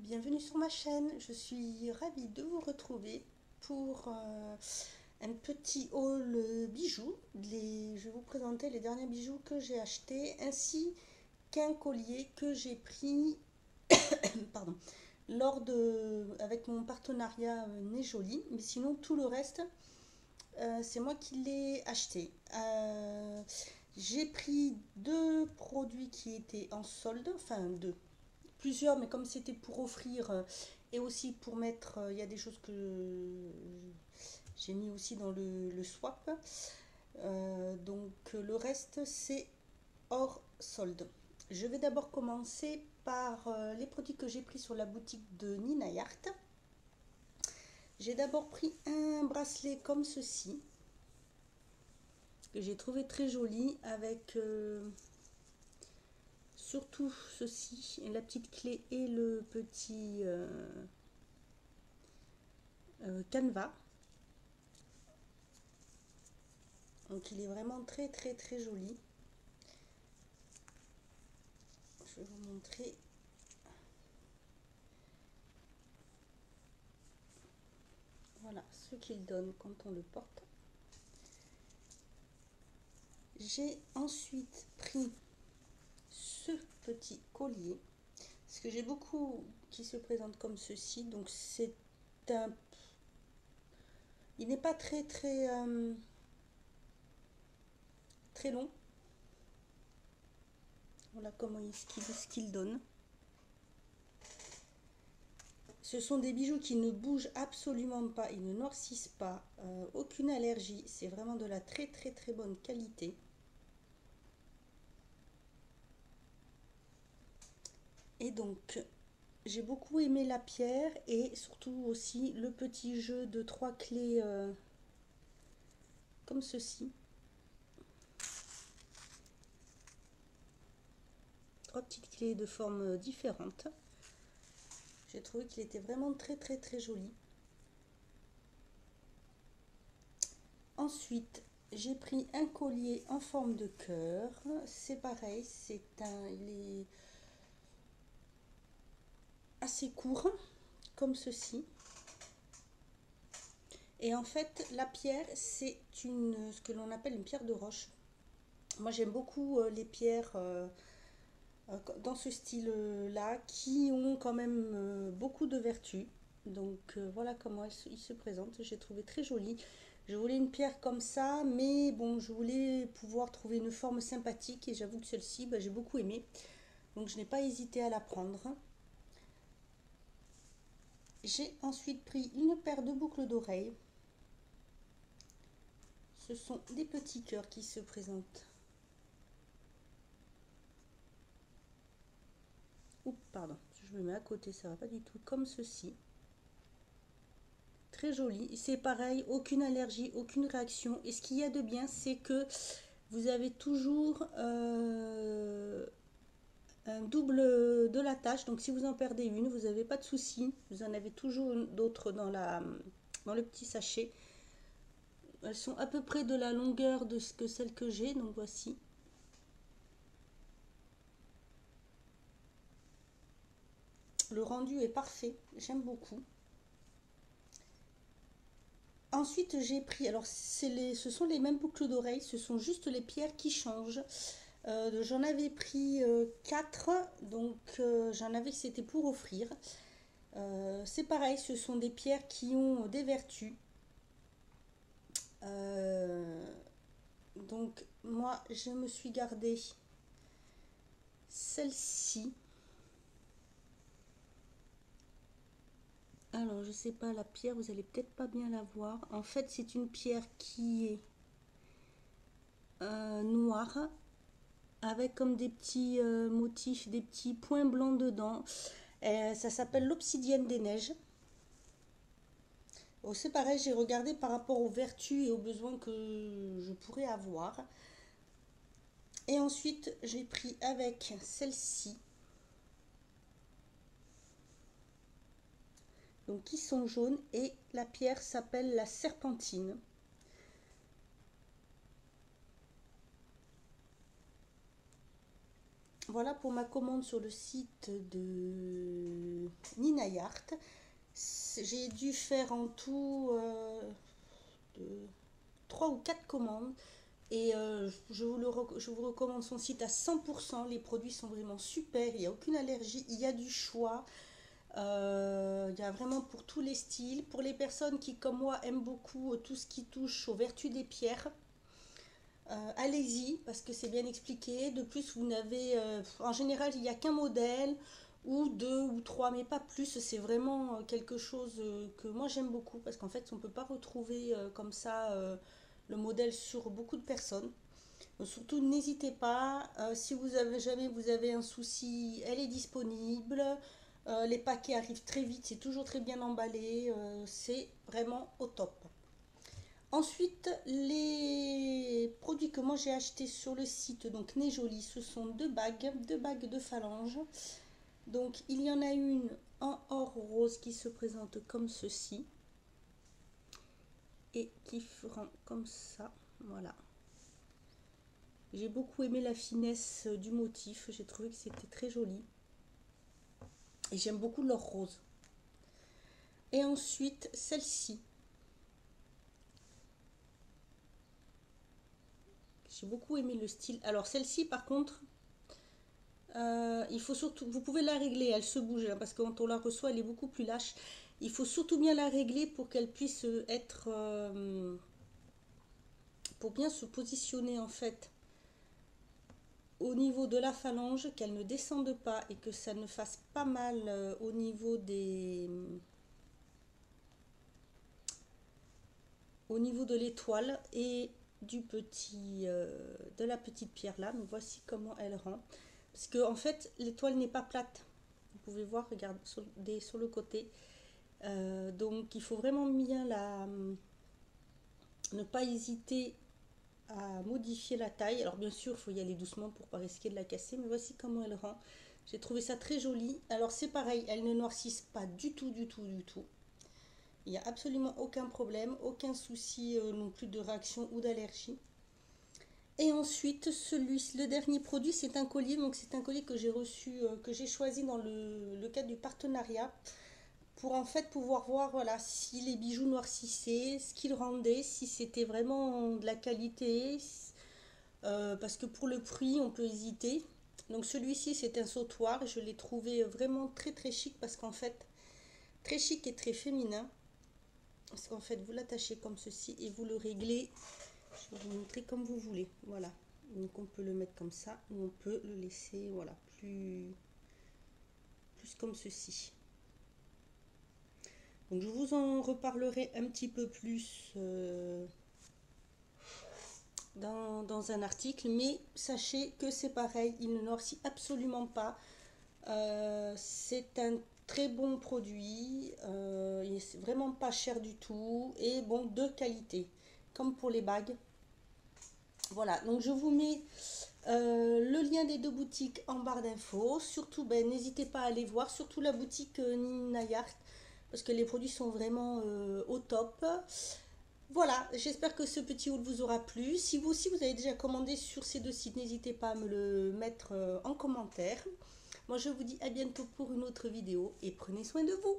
Bienvenue sur ma chaîne, je suis ravie de vous retrouver pour un petit haul bijoux. Je vais vous présenter les derniers bijoux que j'ai achetés ainsi qu'un collier que j'ai pris pardon, avec mon partenariat Nez Joli, mais sinon tout le reste c'est moi qui l'ai acheté. J'ai pris deux produits qui étaient en solde, enfin deux, plusieurs, mais comme c'était pour offrir et aussi pour mettre, il y a des choses que j'ai mis aussi dans le swap. Donc le reste c'est hors solde. Je vais d'abord commencer par les produits que j'ai pris sur la boutique de Nina Yacht. J'ai d'abord pris un bracelet comme ceci que j'ai trouvé très joli avec surtout ceci, la petite clé et le petit canevas. Donc il est vraiment très très très joli. Je vais vous montrer. Voilà ce qu'il donne quand on le porte. J'ai ensuite pris ce petit collier. Parce que j'ai beaucoup qui se présentent comme ceci. Donc c'est un... Il n'est pas très très très long. Voilà comment ce qu'il donne. Ce sont des bijoux qui ne bougent absolument pas, ils ne noircissent pas, aucune allergie. C'est vraiment de la très très très bonne qualité. Et donc, j'ai beaucoup aimé la pierre et surtout aussi le petit jeu de trois clés comme ceci. Trois petites clés de formes différentes. J'ai trouvé qu'il était vraiment très très très joli. Ensuite, j'ai pris un collier en forme de cœur. C'est pareil, il est assez court, comme ceci. Et en fait, la pierre, c'est ce que l'on appelle une pierre de roche. Moi, j'aime beaucoup les pierres dans ce style-là, qui ont quand même beaucoup de vertus. Donc voilà comment il se présente. J'ai trouvé très joli. Je voulais une pierre comme ça, mais bon, je voulais pouvoir trouver une forme sympathique et j'avoue que celle-ci, j'ai beaucoup aimé. Donc je n'ai pas hésité à la prendre. J'ai ensuite pris une paire de boucles d'oreilles. Ce sont des petits cœurs qui se présentent. Oups, pardon, je me mets à côté, ça va pas du tout, comme ceci. Très joli, c'est pareil, aucune allergie, aucune réaction. Et ce qu'il y a de bien, c'est que vous avez toujours un double de la tâche. Donc si vous en perdez une, vous n'avez pas de souci. Vous en avez toujours d'autres dans le petit sachet. Elles sont à peu près de la longueur de ce que celles que j'ai. Donc voici. Le rendu est parfait. J'aime beaucoup. Ensuite, j'ai pris, alors ce sont les mêmes boucles d'oreilles, ce sont juste les pierres qui changent. J'en avais pris 4, donc j'en avais que c'était pour offrir. C'est pareil, ce sont des pierres qui ont des vertus. Donc moi, je me suis gardée celle-ci. Alors, je sais pas, la pierre, vous allez peut-être pas bien la voir. En fait, c'est une pierre qui est noire avec comme des petits motifs, des petits points blancs dedans. Ça s'appelle l'obsidienne des neiges. Bon, c'est pareil, j'ai regardé par rapport aux vertus et aux besoins que je pourrais avoir. Et ensuite, j'ai pris avec celle-ci. Donc, qui sont jaunes et la pierre s'appelle la serpentine. Voilà pour ma commande sur le site de Nina Yacht. J'ai dû faire en tout 3 ou 4 commandes. Et je vous recommande son site à 100%. Les produits sont vraiment super. Il n'y a aucune allergie. Il y a du choix. Il y a vraiment pour tous les styles. Pour les personnes qui, comme moi, aiment beaucoup tout ce qui touche aux vertus des pierres, allez-y parce que c'est bien expliqué. De plus, vous n'avez, en général, il n'y a qu'un modèle ou deux ou trois, mais pas plus. C'est vraiment quelque chose que moi j'aime beaucoup parce qu'en fait, on ne peut pas retrouver comme ça le modèle sur beaucoup de personnes. Donc, surtout, n'hésitez pas. Si vous avez jamais vous avez un souci, elle est disponible. Les paquets arrivent très vite, c'est toujours très bien emballé. C'est vraiment au top. Ensuite, les produits que moi j'ai achetés sur le site, donc Né Jolie, ce sont deux bagues de phalange. Donc il y en a une en or rose qui se présente comme ceci et qui fera comme ça. Voilà. J'ai beaucoup aimé la finesse du motif, j'ai trouvé que c'était très joli. Et j'aime beaucoup l'or rose. Et ensuite, celle-ci. J'ai beaucoup aimé le style. Alors celle-ci par contre, il faut surtout, vous pouvez la régler, elle se bouge hein, parce que quand on la reçoit, elle est beaucoup plus lâche. Il faut surtout bien la régler pour qu'elle puisse être, pour bien se positionner en fait au niveau de la phalange, qu'elle ne descende pas et que ça ne fasse pas mal au niveau de l'étoile et du petit, de la petite pierre là. Donc voici comment elle rend. Parce que en fait, l'étoile n'est pas plate. Vous pouvez voir, regarde, sur le côté. Donc il faut vraiment bien ne pas hésiter à modifier la taille. Alors bien sûr, il faut y aller doucement pour pas risquer de la casser. Mais voici comment elle rend. J'ai trouvé ça très joli. Alors c'est pareil, elles ne noircissent pas du tout, du tout, du tout. Il n'y a absolument aucun problème, aucun souci non plus de réaction ou d'allergie. Et ensuite, le dernier produit, c'est un collier. Donc c'est un collier que j'ai reçu, que j'ai choisi dans le cadre du partenariat pour en fait pouvoir voir voilà, si les bijoux noircissaient, ce qu'ils rendaient, si c'était vraiment de la qualité. Parce que pour le prix, on peut hésiter. Donc celui-ci, c'est un sautoir. Je l'ai trouvé vraiment très très chic parce qu'en fait, très chic et très féminin. Parce qu'en fait, vous l'attachez comme ceci et vous le réglez. Je vais vous montrer comme vous voulez. Voilà. Donc on peut le mettre comme ça ou on peut le laisser voilà, plus comme ceci. Donc je vous en reparlerai un petit peu plus dans un article, mais sachez que c'est pareil, il ne noircit absolument pas. C'est un très bon produit, il n'est vraiment pas cher du tout et bon, de qualité, comme pour les bagues. Voilà, donc je vous mets le lien des deux boutiques en barre d'infos. Surtout, ben, n'hésitez pas à aller voir, surtout la boutique Nina Yacht, parce que les produits sont vraiment au top. Voilà, j'espère que ce petit haul vous aura plu. Si vous aussi vous avez déjà commandé sur ces deux sites, n'hésitez pas à me le mettre en commentaire. Moi je vous dis à bientôt pour une autre vidéo et prenez soin de vous.